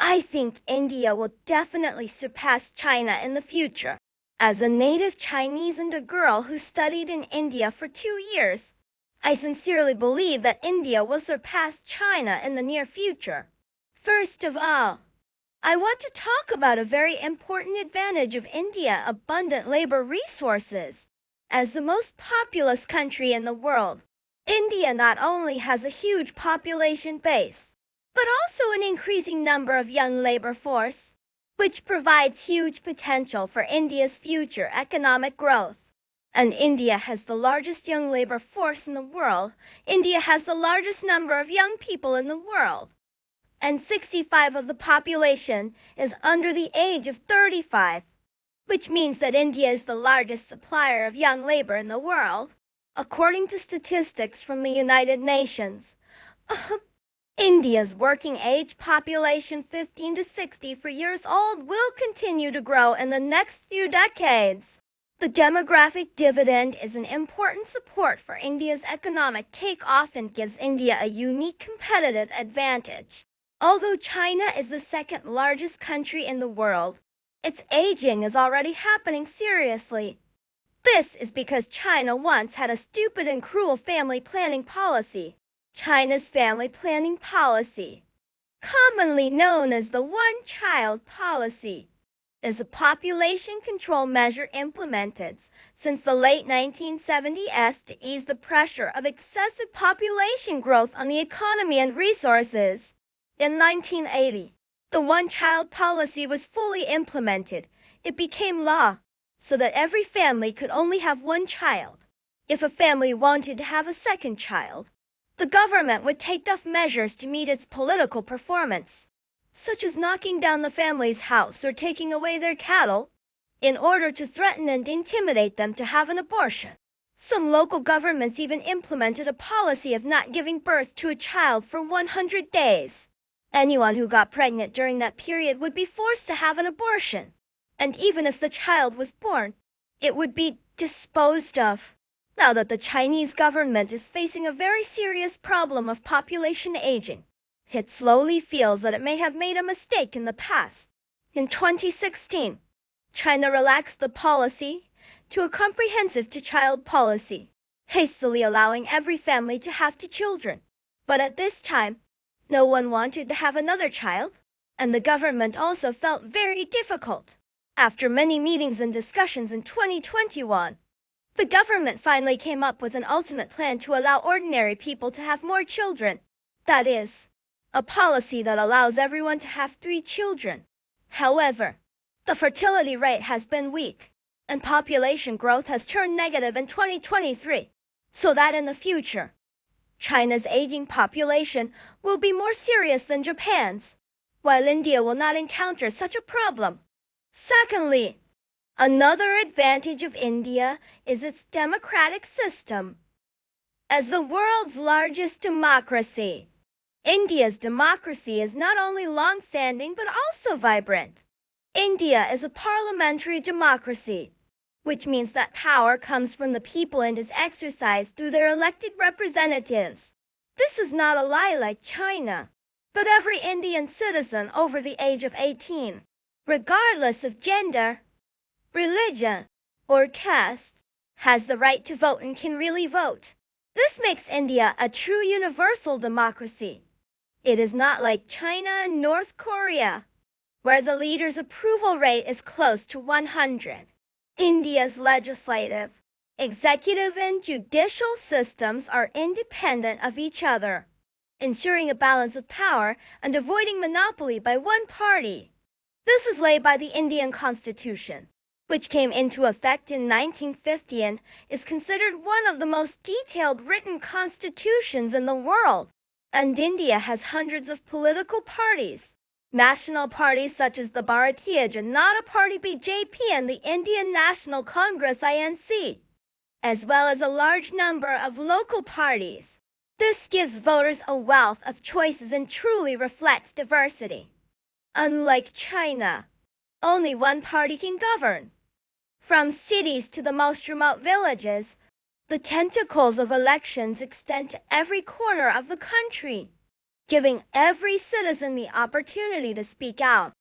I think India will definitely surpass China in the future. As a native Chinese and a girl who studied in India for 2 years, I sincerely believe that India will surpass China in the near future. First of all, I want to talk about a very important advantage of India's abundant labor resources. As the most populous country in the world, India not only has a huge population base, but also an increasing number of young labor force, which provides huge potential for India's future economic growth. And India has the largest young labor force in the world. India has the largest number of young people in the world. And 65% of the population is under the age of 35, which means that India is the largest supplier of young labor in the world. According to statistics from the United Nations, India's working age population 15 to 64 years old will continue to grow in the next few decades. The demographic dividend is an important support for India's economic takeoff and gives India a unique competitive advantage. Although China is the second largest country in the world, its aging is already happening seriously. This is because China once had a stupid and cruel family planning policy. China's family planning policy, commonly known as the one-child policy, is a population control measure implemented since the late 1970s to ease the pressure of excessive population growth on the economy and resources. In 1980, the one-child policy was fully implemented. It became law, so that every family could only have one child. If a family wanted to have a second child, the government would take tough measures to meet its political performance, such as knocking down the family's house or taking away their cattle, in order to threaten and intimidate them to have an abortion. Some local governments even implemented a policy of not giving birth to a child for 100 days. Anyone who got pregnant during that period would be forced to have an abortion, and even if the child was born, it would be disposed of. Now that the Chinese government is facing a very serious problem of population aging, it slowly feels that it may have made a mistake in the past. In 2016, China relaxed the policy to a comprehensive two-child policy, hastily allowing every family to have 2 children. But at this time, no one wanted to have another child, and the government also felt very difficult. After many meetings and discussions in 2021, the government finally came up with an ultimate plan to allow ordinary people to have more children. That is, a policy that allows everyone to have 3 children. However, the fertility rate has been weak, and population growth has turned negative in 2023, so that in the future, China's aging population will be more serious than Japan's, while India will not encounter such a problem. Secondly, another advantage of India is its democratic system. As the world's largest democracy, India's democracy is not only long-standing but also vibrant. India is a parliamentary democracy, which means that power comes from the people and is exercised through their elected representatives. This is not a lie like China, but every Indian citizen over the age of 18, regardless of gender, religion, or caste, has the right to vote and can really vote. This makes India a true universal democracy. It is not like China and North Korea, where the leader's approval rate is close to 100. India's legislative, executive, and judicial systems are independent of each other, ensuring a balance of power and avoiding monopoly by one party. This is laid by the Indian Constitution, which came into effect in 1950 and is considered one of the most detailed written constitutions in the world. And India has hundreds of political parties. National parties such as the Bharatiya Janata Party BJP and the Indian National Congress INC, as well as a large number of local parties. This gives voters a wealth of choices and truly reflects diversity. Unlike China, only one party can govern. From cities to the most remote villages, the tentacles of elections extend to every corner of the country. giving every citizen the opportunity to speak out.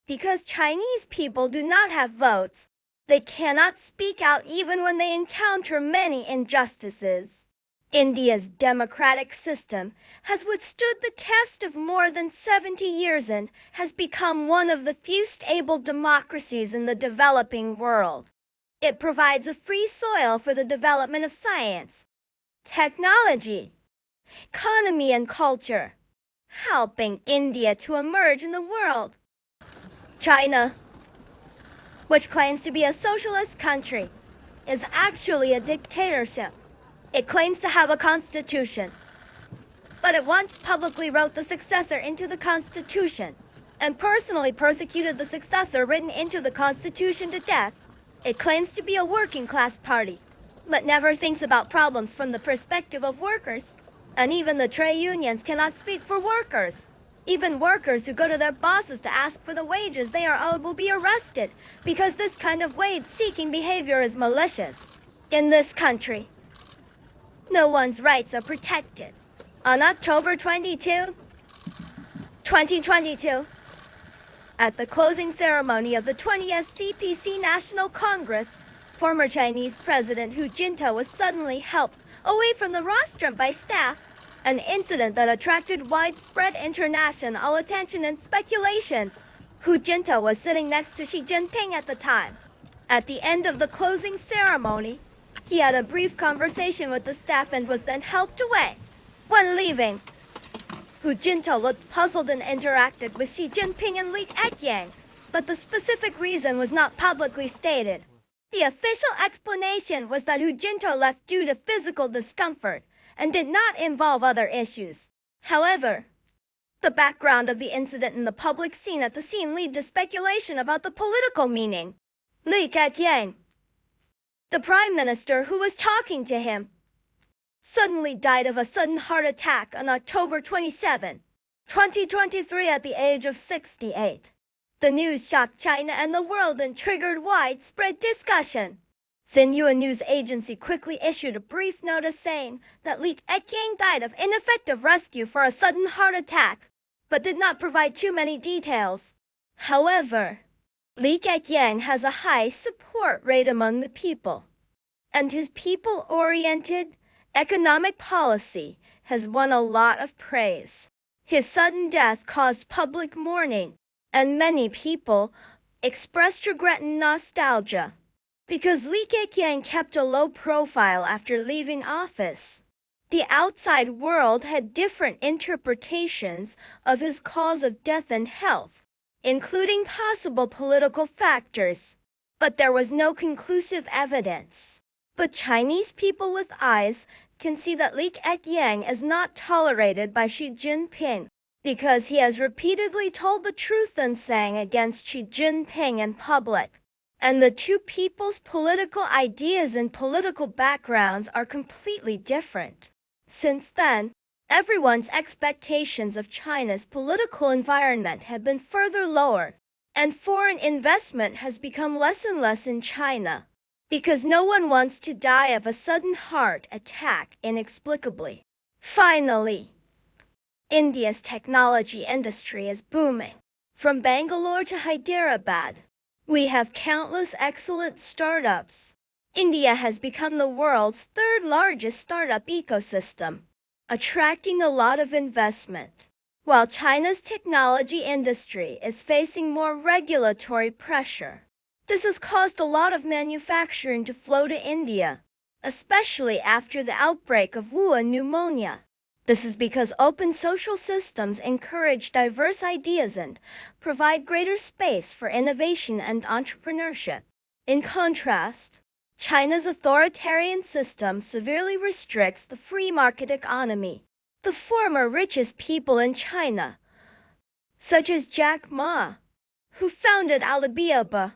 Because Chinese people do not have votes, they cannot speak out even when they encounter many injustices. India's democratic system has withstood the test of more than 70 years and has become one of the few stable democracies in the developing world. It provides a free soil for the development of science, technology, economy, and culture, helping India to emerge in the world. China, which claims to be a socialist country, is actually a dictatorship. It claims to have a constitution, but it once publicly wrote the successor into the constitution and personally persecuted the successor written into the constitution to death. It claims to be a working class party, but never thinks about problems from the perspective of workers. And even the trade unions cannot speak for workers. Even workers who go to their bosses to ask for the wages they are owed will be arrested because this kind of wage-seeking behavior is malicious. In this country, no one's rights are protected. On October 22, 2022, at the closing ceremony of the 20th CPC National Congress, former Chinese President Hu Jintao was suddenly helped away from the rostrum by staff, an incident that attracted widespread international attention and speculation. Hu Jintao was sitting next to Xi Jinping at the time. At the end of the closing ceremony, he had a brief conversation with the staff and was then helped away. When leaving, Hu Jintao looked puzzled and interacted with Xi Jinping and Li Keqiang, but the specific reason was not publicly stated. The official explanation was that Hu Jintao left due to physical discomfort and did not involve other issues. However, the background of the incident in the public scene at the scene led to speculation about the political meaning. Li Keqiang, the prime minister who was talking to him, suddenly died of a sudden heart attack on October 27, 2023 at the age of 68. The news shocked China and the world and triggered widespread discussion. Xinhua News Agency quickly issued a brief notice saying that Li Keqiang died of ineffective rescue for a sudden heart attack, but did not provide too many details. However, Li Keqiang has a high support rate among the people, and his people-oriented economic policy has won a lot of praise. His sudden death caused public mourning, and many people expressed regret and nostalgia because Li Keqiang kept a low profile after leaving office. The outside world had different interpretations of his cause of death and health, including possible political factors, but there was no conclusive evidence. But Chinese people with eyes can see that Li Keqiang is not tolerated by Xi Jinping because he has repeatedly told the truth and sang against Xi Jinping in public. And the two people's political ideas and political backgrounds are completely different. Since then, everyone's expectations of China's political environment have been further lowered, and foreign investment has become less and less in China, because no one wants to die of a sudden heart attack inexplicably. Finally, India's technology industry is booming. From Bangalore to Hyderabad, we have countless excellent startups. India has become the world's third largest startup ecosystem, attracting a lot of investment. While China's technology industry is facing more regulatory pressure, this has caused a lot of manufacturing to flow to India, especially after the outbreak of Wuhan pneumonia. This is because open social systems encourage diverse ideas and provide greater space for innovation and entrepreneurship. In contrast, China's authoritarian system severely restricts the free market economy. The former richest people in China, such as Jack Ma, who founded Alibaba,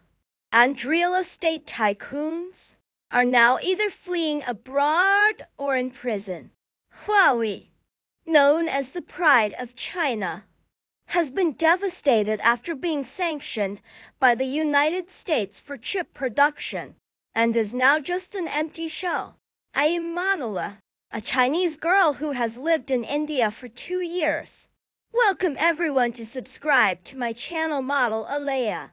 and real estate tycoons, are now either fleeing abroad or in prison. Huawei, known as the pride of China, has been devastated after being sanctioned by the United States for chip production, and is now just an empty shell. I am Manula. a Chinese girl who has lived in India for 2 years. Welcome everyone to subscribe to my channel Model Alea.